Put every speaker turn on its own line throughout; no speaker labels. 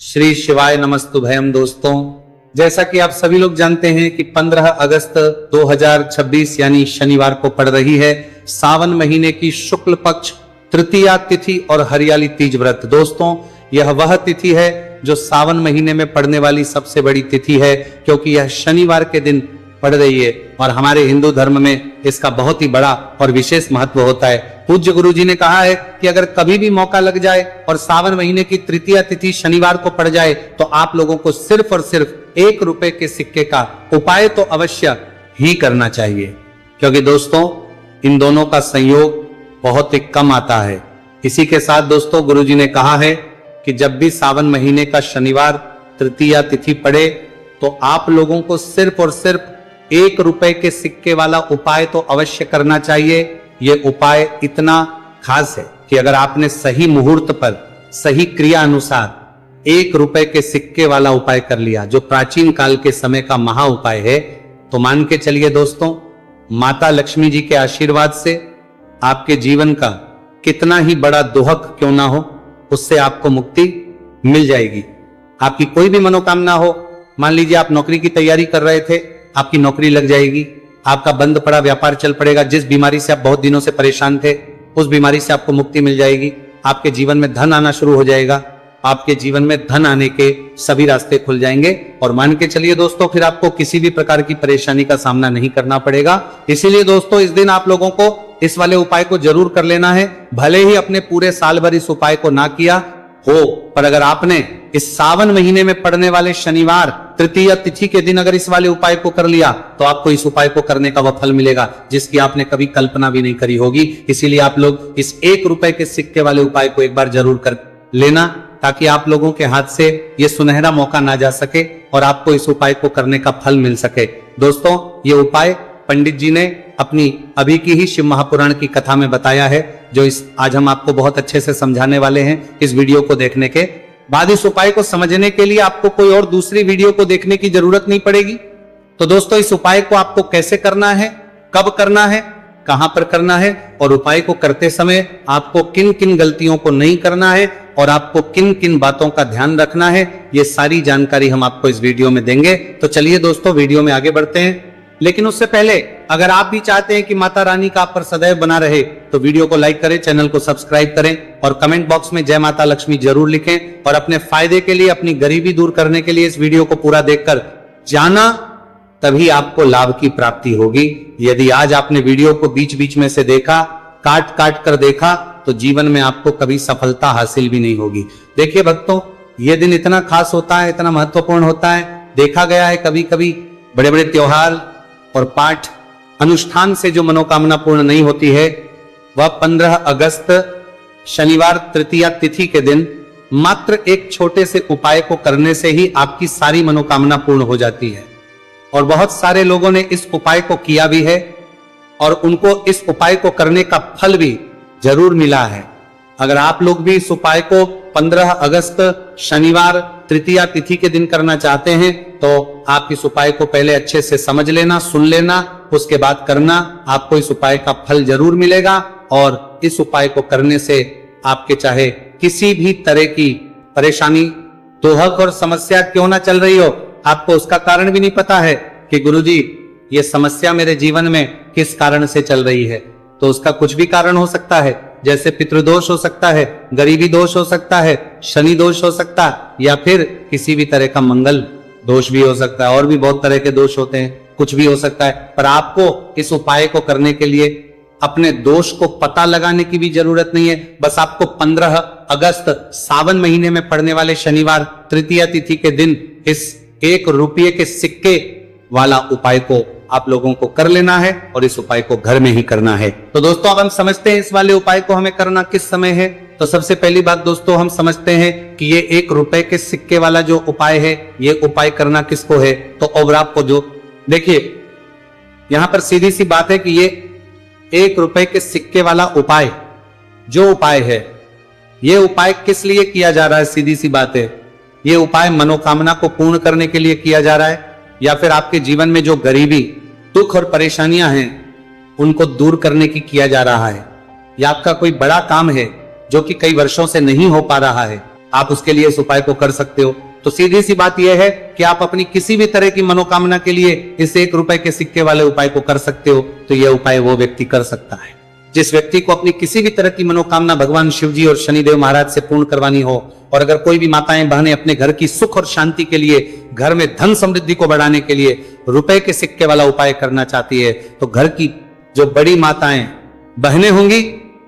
श्री शिवाय नमस्तुभयम। दोस्तों, जैसा कि आप सभी लोग जानते हैं कि 15 अगस्त 2026 यानी शनिवार को पड़ रही है सावन महीने की शुक्ल पक्ष तृतीया तिथि और हरियाली तीज व्रत। दोस्तों, यह वह तिथि है जो सावन महीने में पड़ने वाली सबसे बड़ी तिथि है, क्योंकि यह शनिवार के दिन पड़ रही है और हमारे हिंदू धर्म में इसका बहुत ही बड़ा और विशेष महत्व होता है। पूज्य गुरु जी ने कहा है कि अगर कभी भी मौका लग जाए और सावन महीने की तृतीया तिथि शनिवार को पड़ जाए तो आप लोगों को सिर्फ और सिर्फ 1 रुपए के सिक्के का उपाय तो अवश्य ही करना चाहिए, क्योंकि दोस्तों इन दोनों का संयोग बहुत ही कम आता है। इसी के साथ दोस्तों गुरु जी ने कहा है कि जब भी सावन महीने का शनिवार तृतीया तिथि पड़े तो आप लोगों को सिर्फ और सिर्फ 1 रुपए के सिक्के वाला उपाय तो अवश्य करना चाहिए। यह उपाय इतना खास है कि अगर आपने सही मुहूर्त पर सही क्रिया अनुसार 1 रुपए के सिक्के वाला उपाय कर लिया, जो प्राचीन काल के समय का महा उपाय है, तो मान के चलिए दोस्तों, माता लक्ष्मी जी के आशीर्वाद से आपके जीवन का कितना ही बड़ा दुहक क्यों ना हो, उससे आपको मुक्ति मिल जाएगी। आपकी कोई भी मनोकामना हो, मान लीजिए आप नौकरी की तैयारी कर रहे थे, आपकी नौकरी लग जाएगी। आपका बंद पड़ा व्यापार चल पड़ेगा। जिस बीमारी से आप बहुत दिनों से परेशान थे, उस बीमारी से आपको मुक्ति मिल जाएगी। आपके जीवन में धन आना शुरू हो जाएगा। आपके जीवन में धन आने के सभी रास्ते खुल जाएंगे और मान के चलिए दोस्तों, फिर आपको किसी भी प्रकार की परेशानी का सामना नहीं करना पड़ेगा। इसीलिए दोस्तों इस दिन आप लोगों को इस वाले उपाय को जरूर कर लेना है। भले ही अपने पूरे साल भर इस उपाय को ना किया हो, पर अगर आपने इस सावन महीने में पड़ने वाले शनिवार तृतीया तिथि के दिन अगर इस वाले उपाय को कर लिया तो आपको इस उपाय को करने का वह फल मिलेगा जिसकी आपने कभी कल्पना भी नहीं करी होगी। इसीलिए आप लोग इस 1 रुपए के सिक्के वाले उपाय को एक बार जरूर कर लेना, ताकि आप लोगों के हाथ से यह सुनहरा मौका ना जा सके और आपको इस उपाय को करने का फल मिल सके। दोस्तों, ये उपाय पंडित जी ने अपनी अभी की ही शिव महापुराण की कथा में बताया है, जो आज हम आपको बहुत अच्छे से समझाने वाले हैं। इस वीडियो को देखने के बाद इस उपाय को समझने के लिए आपको कोई और दूसरी वीडियो को देखने की जरूरत नहीं पड़ेगी। तो दोस्तों, इस उपाय को आपको कैसे करना है, कब करना है, कहां पर करना है और उपाय को करते समय आपको किन किन गलतियों को नहीं करना है और आपको किन किन बातों का ध्यान रखना है, ये सारी जानकारी हम आपको इस वीडियो में देंगे। तो चलिए दोस्तों, वीडियो में आगे बढ़ते हैं। लेकिन उससे पहले अगर आप भी चाहते हैं कि माता रानी का आप पर सदैव बना रहे, तो वीडियो को लाइक करें, चैनल को सब्सक्राइब करें और कमेंट बॉक्स में जय माता लक्ष्मी जरूर लिखें। और अपने फायदे के लिए, अपनी गरीबी दूर करने के लिए इस वीडियो को पूरा देखकर जाना, तभी आपको लाभ की प्राप्ति होगी। यदि आज आपने वीडियो को बीच बीच में से देखा, काट काट कर देखा, तो जीवन में आपको कभी सफलता हासिल भी नहीं होगी। देखिए भक्तों, यह दिन इतना खास होता है, इतना महत्वपूर्ण होता है। देखा गया है कभी कभी बड़े बड़े त्योहार और पाठ अनुष्ठान से जो मनोकामना पूर्ण नहीं होती है, वह 15 अगस्त शनिवार तृतीया तिथि के दिन मात्र एक छोटे से उपाय को करने से ही आपकी सारी मनोकामना पूर्ण हो जाती है। और बहुत सारे लोगों ने इस उपाय को किया भी है और उनको इस उपाय को करने का फल भी जरूर मिला है। अगर आप लोग भी इस उपाय को 15 अगस्त शनिवार तृतीया तिथि के दिन करना चाहते हैं, तो आप इस उपाय को पहले अच्छे से समझ लेना, सुन लेना, उसके बाद करना। आपको इस उपाय का फल जरूर मिलेगा और इस उपाय को करने से आपके चाहे किसी भी तरह की परेशानी, दुहक और समस्या क्यों ना चल रही हो, आपको उसका कारण भी नहीं पता है कि गुरुजी ये समस्या मेरे जीवन में किस कारण से चल रही है, तो उसका कुछ भी कारण हो सकता है। जैसे पितृदोष हो सकता है, गरीबी दोष हो सकता है, शनि दोष हो सकता है, या फिर किसी भी तरह का मंगल दोष भी हो सकता है। और भी बहुत तरह के दोष होते हैं, कुछ भी हो सकता है। पर आपको इस उपाय को करने के लिए अपने दोष को पता लगाने की भी जरूरत नहीं है। बस आपको 15 अगस्त सावन महीने में पड़ने वाले शनिवार तृतीया तिथि के दिन इस 1 रुपये के सिक्के वाला उपाय को आप लोगों को कर लेना है और इस उपाय को घर में ही करना है। तो दोस्तों, अब हम समझते हैं इस वाले उपाय को हमें करना किस समय है। तो सबसे पहली बात दोस्तों, हम समझते हैं कि ये 1 रुपए के सिक्के वाला जो उपाय है, ये उपाय करना किसको है। तो अब आपको जो देखिए, यहां पर सीधी सी बात है कि ये 1 रुपए के सिक्के वाला उपाय जो उपाय है, ये उपाय किस लिए किया जा रहा है। सीधी सी बात है, ये उपाय मनोकामना को पूर्ण करने के लिए किया जा रहा है, या फिर आपके जीवन में जो गरीबी, दुख और परेशानियां हैं, उनको दूर करने की किया जा रहा है, या आपका कोई बड़ा काम है जो कि कई वर्षों से नहीं हो पा रहा है, आप उसके लिए इस उपाय को कर सकते हो। तो सीधी सी बात यह है कि आप अपनी किसी भी तरह की मनोकामना के लिए इस 1 रुपए के सिक्के वाले उपाय को कर सकते हो। तो यह उपाय वो व्यक्ति कर सकता है जिस व्यक्ति को अपनी किसी भी तरह की मनोकामना भगवान शिव जी और शनिदेव महाराज से पूर्ण करवानी हो। और अगर कोई भी माताएं बहनें अपने घर की सुख और शांति के लिए, घर में धन समृद्धि को बढ़ाने के लिए रुपए के सिक्के वाला उपाय करना चाहती है, तो घर की जो बड़ी माताएं बहनें होंगी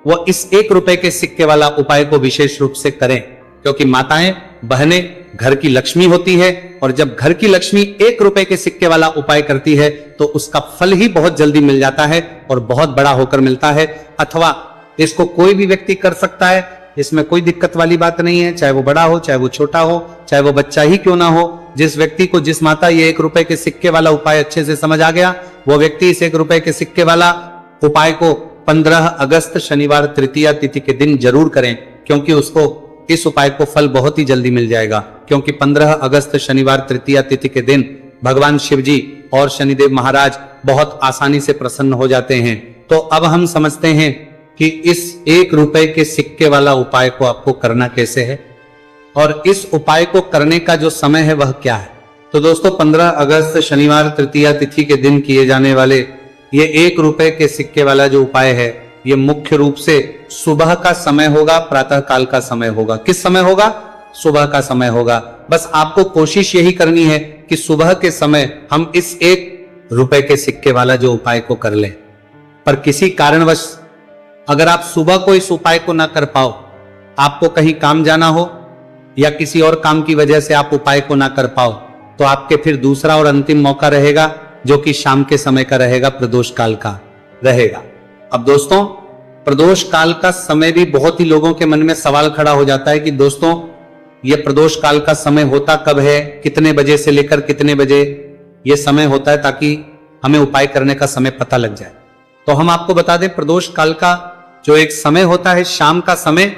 वो इस 1 रुपए के सिक्के वाला उपाय को विशेष रूप से करें, क्योंकि माताएं बहनें घर की लक्ष्मी होती है। और जब घर की लक्ष्मी 1 रुपए के सिक्के वाला उपाय करती है तो उसका फल ही बहुत जल्दी मिल जाता है और बहुत बड़ा होकर मिलता है। अथवा इसको कोई भी व्यक्ति कर सकता है, इसमें कोई दिक्कत वाली बात नहीं है, चाहे वो बड़ा हो, चाहे वो छोटा हो, चाहे वो बच्चा ही क्यों ना हो। जिस व्यक्ति को, जिस माता ये 1 रुपए के सिक्के वाला उपाय अच्छे से समझ आ गया, वो व्यक्ति इस 1 रुपए के सिक्के वाला उपाय को 15 अगस्त शनिवार तृतीया तिथि के दिन जरूर करें, क्योंकि उसको इस उपाय को फल बहुत ही जल्दी मिल जाएगा। क्योंकि 15 अगस्त शनिवार तृतीया तिथि के दिन भगवान शिव जी और शनिदेव महाराज बहुत आसानी से प्रसन्न हो जाते हैं। तो अब हम समझते हैं कि इस 1 रुपए के सिक्के वाला उपाय को आपको करना कैसे है और इस उपाय को करने का जो समय है वह क्या है। तो दोस्तों 15 अगस्त शनिवार तृतीया तिथि के दिन किए जाने वाले ये 1 रुपए के सिक्के वाला जो उपाय है, ये मुख्य रूप से सुबह का समय होगा, प्रातः काल का समय होगा। किस समय होगा? सुबह का समय होगा। बस आपको कोशिश यही करनी है कि सुबह के समय हम इस 1 रुपए के सिक्के वाला जो उपाय को कर लें। पर किसी कारणवश अगर आप सुबह को इस उपाय को ना कर पाओ, आपको कहीं काम जाना हो या किसी और काम की वजह से आप उपाय को ना कर पाओ, तो आपके फिर दूसरा और अंतिम मौका रहेगा, जो कि शाम के समय का रहेगा, प्रदोष काल का रहेगा। अब दोस्तों प्रदोष काल का समय भी बहुत ही लोगों के मन में सवाल खड़ा हो जाता है कि दोस्तों ये प्रदोष काल का समय होता कब है, कितने बजे से लेकर कितने बजे ये समय होता है, ताकि हमें उपाय करने का समय पता लग जाए। तो हम आपको बता दें, प्रदोष काल का जो एक समय होता है, शाम का समय,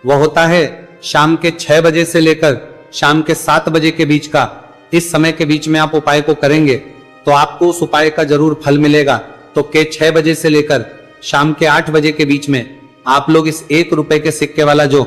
वह होता है शाम के 6 बजे से लेकर शाम के 7 बजे के बीच का। इस समय के बीच में आप उपाय को करेंगे तो आपको उस उपाय का जरूर फल मिलेगा। तो के 6 बजे से लेकर शाम के 8 बजे के बीच में आप लोग इस 1 रुपए के सिक्के वाला जो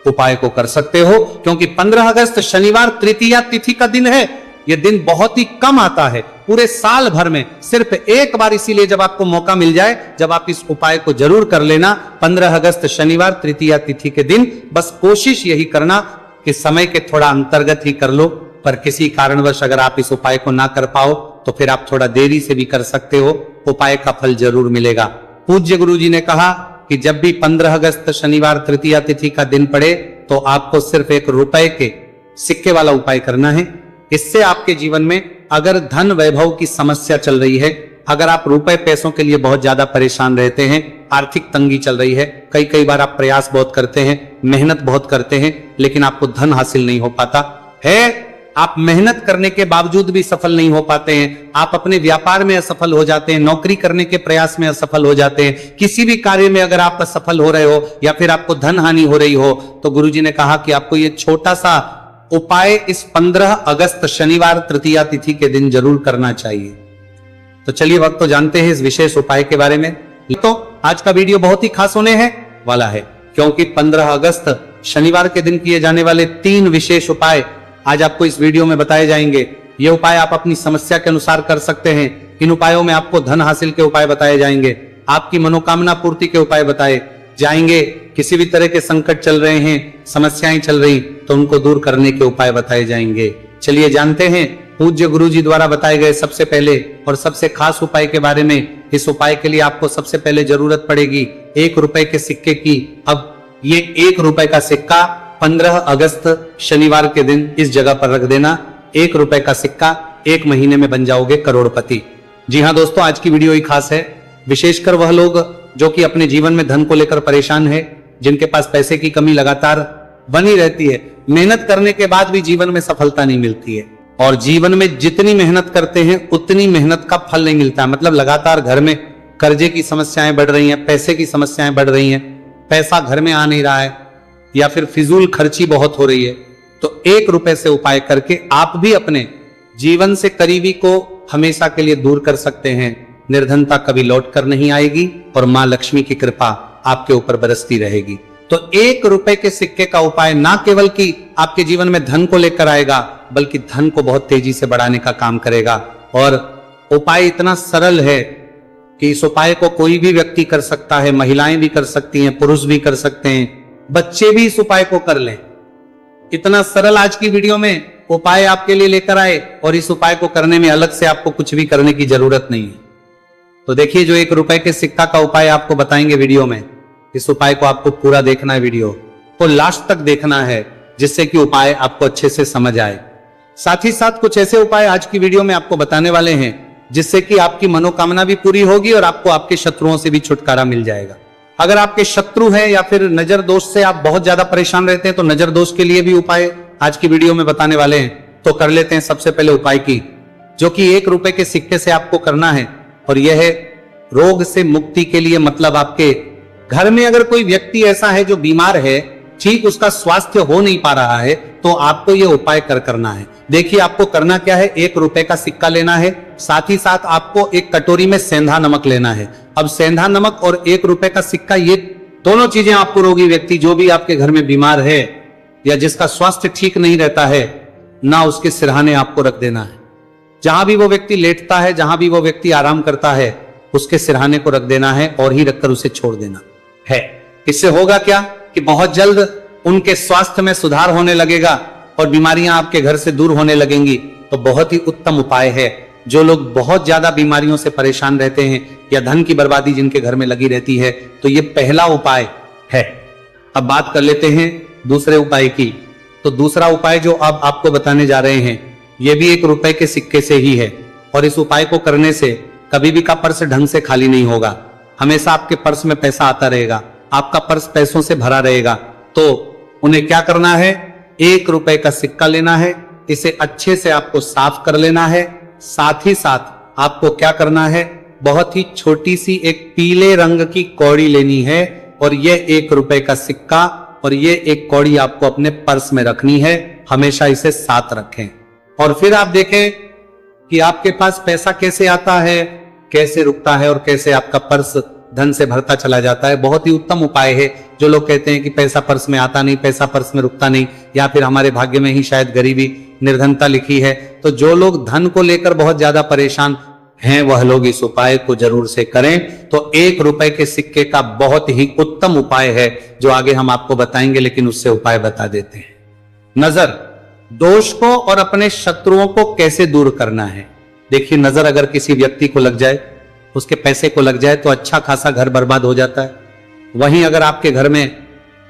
उपाय को कर सकते हो, क्योंकि 15 अगस्त शनिवार तृतीया तिथि का दिन है। यह दिन बहुत ही कम आता है पूरे साल भर में, सिर्फ एक बार। इसीलिए जब आपको मौका मिल जाए, जब आप इस उपाय को जरूर कर लेना 15 अगस्त शनिवार तृतीया तिथि के दिन। बस कोशिश यही करना कि समय के थोड़ा अंतर्गत ही कर लो। पर किसी कारणवश अगर आप इस उपाय को ना कर पाओ तो फिर आप थोड़ा देरी से भी कर सकते हो, उपाय का फल जरूर मिलेगा। पूज्य गुरु जी ने कहा कि जब भी 15 अगस्त शनिवार तृतीया तिथि का दिन पड़े तो आपको सिर्फ 1 रुपए के सिक्के वाला उपाय करना है। इससे आपके जीवन में अगर धन वैभव की समस्या चल रही है, अगर आप रुपए पैसों के लिए बहुत ज्यादा परेशान रहते हैं, आर्थिक तंगी चल रही है, कई बार आप प्रयास बहुत करते हैं, मेहनत बहुत करते हैं, लेकिन आपको धन हासिल नहीं हो पाता है, आप मेहनत करने के बावजूद भी सफल नहीं हो पाते हैं, आप अपने व्यापार में असफल हो जाते हैं, नौकरी करने के प्रयास में असफल हो जाते हैं, किसी भी कार्य में अगर आप असफल हो रहे हो या फिर आपको धन हानि हो रही हो, तो गुरुजी ने कहा कि आपको ये छोटा सा उपाय इस 15 अगस्त शनिवार तृतीया तिथि के दिन जरूर करना चाहिए। तो चलिए वक्त तो जानते हैं इस विशेष उपाय के बारे में। तो आज का वीडियो बहुत ही खास होने है वाला है, क्योंकि 15 अगस्त शनिवार के दिन किए जाने वाले 3 विशेष उपाय आज आपको इस वीडियो में बताए जाएंगे। ये उपाय आप अपनी समस्या के अनुसार कर सकते हैं। इन उपायों में आपको धन हासिल के उपाय बताए जाएंगे, आपकी मनोकामना पूर्ति के उपाय बताए जाएंगे, किसी भी तरह के संकट चल रहे हैं, समस्याएं चल रही, तो उनको दूर करने के उपाय बताए जाएंगे। चलिए जानते हैं पूज्य गुरु जी द्वारा बताए गए सबसे पहले और सबसे खास उपाय के बारे में। इस उपाय के लिए आपको सबसे पहले जरूरत पड़ेगी 1 रुपए के सिक्के की। अब ये 1 रुपए का सिक्का 15 अगस्त शनिवार के दिन इस जगह पर रख देना। 1 रुपए का सिक्का 1 महीने में बन जाओगे करोड़पति। जी हाँ दोस्तों, आज की वीडियो ही खास है, विशेषकर वह लोग जो कि अपने जीवन में धन को लेकर परेशान है, जिनके पास पैसे की कमी लगातार बनी रहती है, मेहनत करने के बाद भी जीवन में सफलता नहीं मिलती है, और जीवन में जितनी मेहनत करते हैं उतनी मेहनत का फल नहीं मिलता। मतलब लगातार घर में कर्जे की समस्याएं बढ़ रही हैं, पैसे की समस्याएं बढ़ रही हैं, पैसा घर में आ नहीं रहा है, या फिर फिजूल खर्ची बहुत हो रही है। तो 1 रुपए से उपाय करके आप भी अपने जीवन से करीबी को हमेशा के लिए दूर कर सकते हैं। निर्धनता कभी लौट कर नहीं आएगी और मां लक्ष्मी की कृपा आपके ऊपर बरसती रहेगी। तो 1 रुपए के सिक्के का उपाय ना केवल कि आपके जीवन में धन को लेकर आएगा, बल्कि धन को बहुत तेजी से बढ़ाने का काम करेगा। और उपाय इतना सरल है कि इस उपाय को कोई भी व्यक्ति कर सकता है, महिलाएं भी कर सकती हैं, पुरुष भी कर सकते हैं, बच्चे भी इस उपाय को कर लें। इतना सरल आज की वीडियो में उपाय आपके लिए लेकर आए, और इस उपाय को करने में अलग से आपको कुछ भी करने की जरूरत नहीं है। तो देखिए, जो 1 रुपए के सिक्का का उपाय आपको बताएंगे वीडियो में, इस उपाय को आपको पूरा देखना है, वीडियो को लास्ट तक देखना है, जिससे कि उपाय आपको अच्छे से समझ आए। साथ ही साथ कुछ ऐसे उपाय आज की वीडियो में आपको बताने वाले हैं जिससे कि आपकी मनोकामना भी पूरी होगी और आपको आपके शत्रुओं से भी छुटकारा मिल जाएगा। अगर आपके शत्रु हैं या फिर नजर दोष से आप बहुत ज्यादा परेशान रहते हैं, तो नजर दोष के लिए भी उपाय आज की वीडियो में बताने वाले हैं। तो कर लेते हैं सबसे पहले उपाय की, जो कि 1 रुपए के सिक्के से आपको करना है, और यह है रोग से मुक्ति के लिए। मतलब आपके घर में अगर कोई व्यक्ति ऐसा है जो बीमार है, ठीक उसका स्वास्थ्य हो नहीं पा रहा है, तो आपको यह उपाय करना है। देखिए, आपको करना क्या है, 1 रुपए का सिक्का लेना है, साथ ही साथ आपको एक कटोरी में सेंधा नमक लेना है। अब सेंधा नमक और 1 रुपए का सिक्का, ये दोनों चीजें आपको रोगी व्यक्ति, जो भी आपके घर में बीमार है या जिसका स्वास्थ्य ठीक नहीं रहता है ना, उसके सिरहाने आपको रख देना है। जहां भी वो व्यक्ति लेटता है, जहां भी वो व्यक्ति आराम करता है, उसके सिरहाने को रख देना है और ही रखकर उसे छोड़ देना है। इससे होगा क्या कि बहुत जल्द उनके स्वास्थ्य में सुधार होने लगेगा और बीमारियां आपके घर से दूर होने लगेंगी। तो बहुत ही उत्तम उपाय है। जो लोग बहुत ज्यादा बीमारियों से परेशान रहते हैं या धन की बर्बादी जिनके घर में लगी रहती है, तो ये पहला उपाय है। अब बात कर लेते हैं दूसरे उपाय की। तो दूसरा उपाय जो अब आपको बताने जा रहे हैं, ये भी 1 रुपए के सिक्के से ही है, और इस उपाय को करने से कभी भी का पर्स ढंग से खाली नहीं होगा। हमेशा आपके पर्स में पैसा आता रहेगा, आपका पर्स पैसों से भरा रहेगा। तो उन्हें क्या करना है, 1 रुपए का सिक्का लेना है, इसे अच्छे से आपको साफ कर लेना है। साथ ही साथ आपको क्या करना है, बहुत ही छोटी सी एक पीले रंग की कौड़ी लेनी है, और यह 1 रुपए का सिक्का और ये एक कौड़ी आपको अपने पर्स में रखनी है। हमेशा इसे साथ रखें, और फिर आप देखें कि आपके पास पैसा कैसे आता है, कैसे रुकता है, और कैसे आपका पर्स धन से भरता चला जाता है। बहुत ही उत्तम उपाय है। जो लोग कहते हैं कि पैसा पर्स में आता नहीं, पैसा पर्स में रुकता नहीं, या फिर हमारे भाग्य में ही शायद गरीबी, निर्धनता लिखी है, तो जो लोग धन को लेकर बहुत ज्यादा परेशान हैं, वह लोग इस उपाय को जरूर से करें। तो 1 रुपए के सिक्के का बहुत ही उत्तम उपाय है, जो आगे हम आपको बताएंगे, लेकिन उससे उपाय बता देते हैं। नजर दोष को और अपने शत्रुओं को कैसे दूर करना है। देखिए, नजर अगर किसी व्यक्ति को लग जाए, उसके पैसे को लग जाए, तो अच्छा खासा घर बर्बाद हो जाता है। वहीं अगर आपके घर में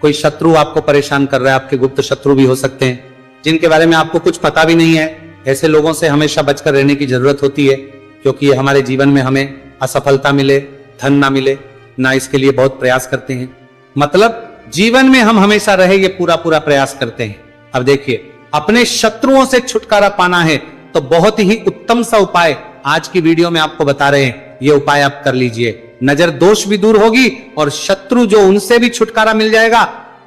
कोई शत्रु आपको परेशान कर रहा है, आपके गुप्त शत्रु भी हो सकते हैं, जिनके बारे में आपको कुछ पता भी नहीं है, ऐसे लोगों से हमेशा बचकर रहने की जरूरत होती है, क्योंकि ये हमारे जीवन में हमें असफलता मिले, धन ना मिले ना, इसके लिए बहुत प्रयास करते हैं। मतलब जीवन में हम हमेशा रहे, ये पूरा प्रयास करते हैं। अब देखिए, अपने शत्रुओं से छुटकारा पाना है, तो बहुत ही उत्तम सा उपाय आज की वीडियो में आपको बता रहे हैं। ये उपाय आप कर लीजिए, नजर दोष भी दूर होगी और शत्रु जो, उनसे भी छुटकारा मिल जाएगा।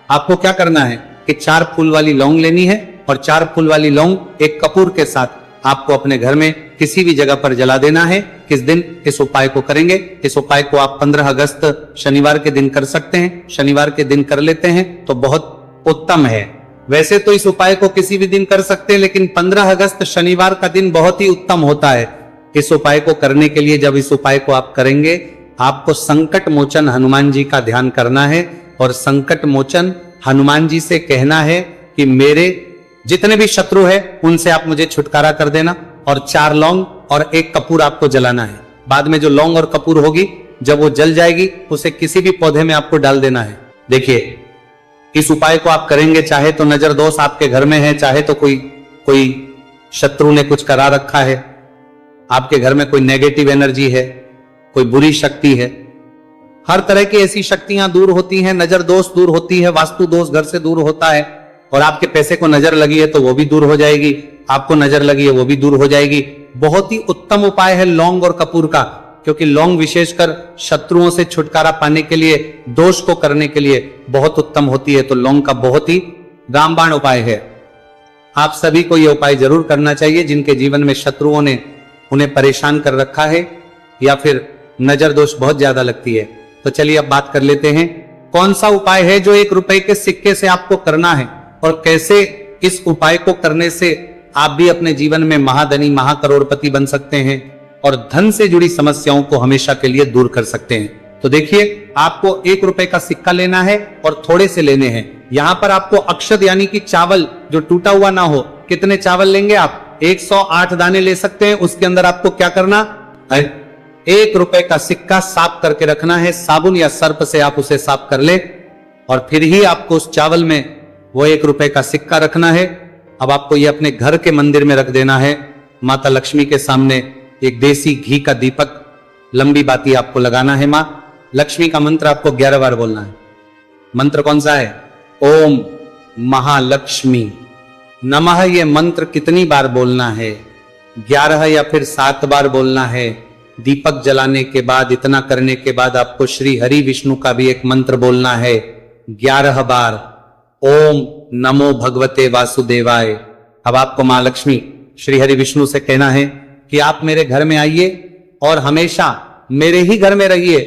आपको क्या करना है कि 4 फूल वाली लौंग लेनी है, और 4 फूल वाली लौंग एक कपूर के साथ आपको अपने घर में किसी भी जगह पर जला देना है। किस दिन इस उपाय को करेंगे? इस उपाय को आप 15 अगस्त शनिवार के दिन कर सकते हैं। शनिवार के दिन कर लेते हैं तो बहुत उत्तम है। वैसे तो इस उपाय को किसी भी दिन कर सकते हैं, लेकिन 15 अगस्त शनिवार का दिन बहुत ही उत्तम होता है इस उपाय को करने के लिए। जब इस उपाय को आप करेंगे, आपको संकट मोचन हनुमान जी का ध्यान करना है, और संकट मोचन हनुमान जी से कहना है कि मेरे जितने भी शत्रु है उनसे आप मुझे छुटकारा कर देना, और 4 लौंग और 1 कपूर आपको जलाना है। बाद में जो लौंग और कपूर होगी, जब वो जल जाएगी, उसे किसी भी पौधे में आपको डाल देना है। देखिए, इस उपाय को आप करेंगे, चाहे तो नजर दोष आपके घर में है, चाहे तो कोई शत्रु ने कुछ करा रखा है, आपके घर में कोई नेगेटिव एनर्जी है, कोई बुरी शक्ति है, हर तरह की ऐसी शक्तियां दूर होती हैं। नजर दोष दूर होती है, वास्तु दोष घर से दूर होता है, और आपके पैसे को नजर लगी है तो वो भी दूर हो जाएगी, आपको नजर लगी है वो भी दूर हो जाएगी। बहुत ही उत्तम उपाय है लौंग और कपूर का, क्योंकि लौंग विशेषकर शत्रुओं से छुटकारा पाने के लिए, दोष को करने के लिए बहुत उत्तम होती है। तो लौंग का बहुत ही रामबाण उपाय है। आप सभी को यह उपाय जरूर करना चाहिए, जिनके जीवन में शत्रुओं ने उन्हें परेशान कर रखा है, या फिर नजर दोष बहुत ज्यादा लगती है। तो चलिए अब बात कर लेते हैं कौन सा उपाय है जो 1 रुपए के सिक्के से आपको करना है और कैसे इस उपाय को करने से आप भी अपने जीवन में महाधनी महाकरोड़पति बन सकते हैं और धन से जुड़ी समस्याओं को हमेशा के लिए दूर कर सकते हैं। तो देखिए, आपको 1 रुपए का सिक्का लेना है और थोड़े से लेने हैं। यहां पर आपको अक्षत यानी कि चावल जो टूटा हुआ ना हो, कितने चावल लेंगे आप? 108 दाने ले सकते हैं। उसके अंदर आपको क्या करना है? 1 रुपए का सिक्का साफ करके रखना है। साबुन या सर्फ से आप उसे साफ कर ले और फिर ही आपको उस चावल में वो 1 रुपए का सिक्का रखना है। अब आपको ये अपने घर के मंदिर में रख देना है। माता लक्ष्मी के सामने एक देसी घी का दीपक, लंबी बाती आपको लगाना है। मां लक्ष्मी का मंत्र आपको 11 बार बोलना है। मंत्र कौन सा है? ओम महालक्ष्मी नमः। ये मंत्र कितनी बार बोलना है? 11 या फिर 7 बार बोलना है। दीपक जलाने के बाद, इतना करने के बाद आपको श्री हरि विष्णु का भी एक मंत्र बोलना है 11 बार। ओम नमो भगवते वासुदेवाय। अब आपको मां लक्ष्मी श्री हरि विष्णु से कहना है कि आप मेरे घर में आइए और हमेशा मेरे ही घर में रहिए।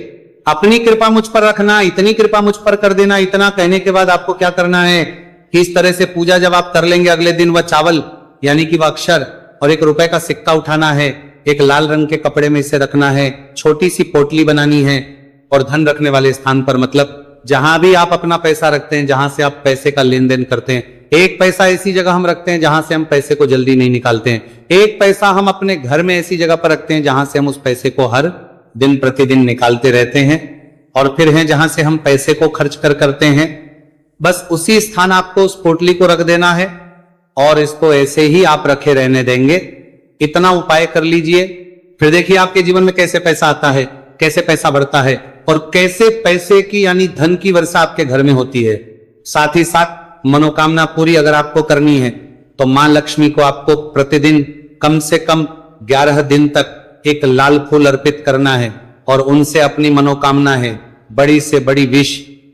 अपनी कृपा मुझ पर रखना, इतनी कृपा मुझ पर कर देना। इतना कहने के बाद आपको क्या करना है कि इस तरह से पूजा जब आप कर लेंगे, अगले दिन वह चावल यानी कि वह अक्षर और 1 रुपए का सिक्का उठाना है। एक लाल रंग के कपड़े में इसे रखना है। छोटी सी पोटली बनानी है और धन रखने वाले स्थान पर, मतलब जहां भी आप अपना पैसा रखते हैं, जहां से आप पैसे का लेन देन करते हैं, 1 पैसा ऐसी जगह हम रखते हैं जहां से हम पैसे को जल्दी नहीं निकालते हैं। 1 पैसा हम अपने घर में ऐसी जगह पर रखते हैं जहां से हम उस पैसे को हर दिन प्रतिदिन निकालते रहते हैं। और फिर है जहां से हम पैसे को खर्च करते हैं। बस उसी स्थान आपको उस पोटली को रख देना है और इसको ऐसे ही आप रखे रहने देंगे। इतना उपाय कर लीजिए, फिर देखिए आपके जीवन में कैसे पैसा आता है, कैसे पैसा बढ़ता है और कैसे पैसे की यानी धन की वर्षा आपके घर में होती है। साथ ही साथ मनोकामना पूरी अगर आपको करनी है तो मां लक्ष्मी को आपको प्रतिदिन कम से कम 11 दिन तक एक लाल फूल अर्पित करना है और उनसे अपनी मनोकामना है, बड़ी से बड़ी विश,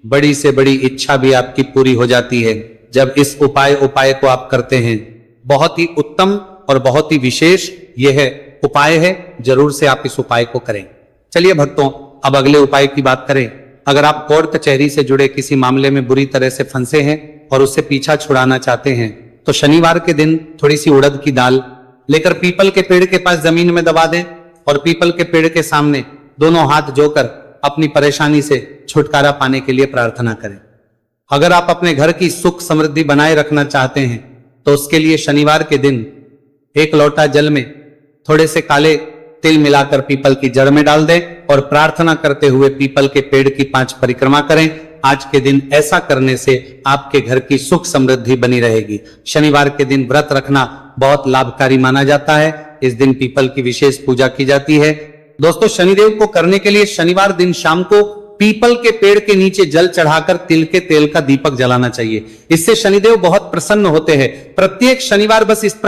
बड़ी से बड़ी इच्छा भी आपकी पूरी हो जाती है जब इस उपाय को आप करते हैं। बहुत ही उत्तम और बहुत ही विशेष यह उपाय है। जरूर से आप इस उपाय को करें। चलिए भक्तों, अब अगले उपाय की बात करें। अगर आप कोर्ट कचहरी से जुड़े किसी मामले में बुरी तरह से फंसे हैं और उससे पीछा छुड़ाना चाहते हैं तो शनिवार के दिन थोड़ी सी उड़द की दाल लेकर पीपल के पेड़ के पास जमीन में दबा दें और पीपल के पेड़ के सामने दोनों हाथ जोड़कर अपनी परेशानी से छुटकारा पाने के लिए प्रार्थना करें। अगर आप अपने घर की सुख समृद्धि बनाए रखना चाहते हैं तो उसके लिए शनिवार के दिन 1 लोटा जल में थोड़े से काले तिल मिलाकर पीपल की जड़ में डाल दें और प्रार्थना करते हुए पीपल के पेड़ की 5 परिक्रमा करें। आज के दिन ऐसा करने से आपके घर की सुख समृद्धि बनी रहेगी। शनिवार के दिन व्रत रखना बहुत लाभकारी माना जाता है। इस दिन पीपल की विशेष पूजा की जाती है। दोस्तों, शनिदेव को करने के लिए शनिवार दिन शाम को पीपल के पेड़ के नीचे जल चढ़ाकर तिल के तेल का दीपक जलाना चाहिए। इससे शनिदेव बहुत प्रसन्न होते हैं। प्रत्येक शनिवार बस इस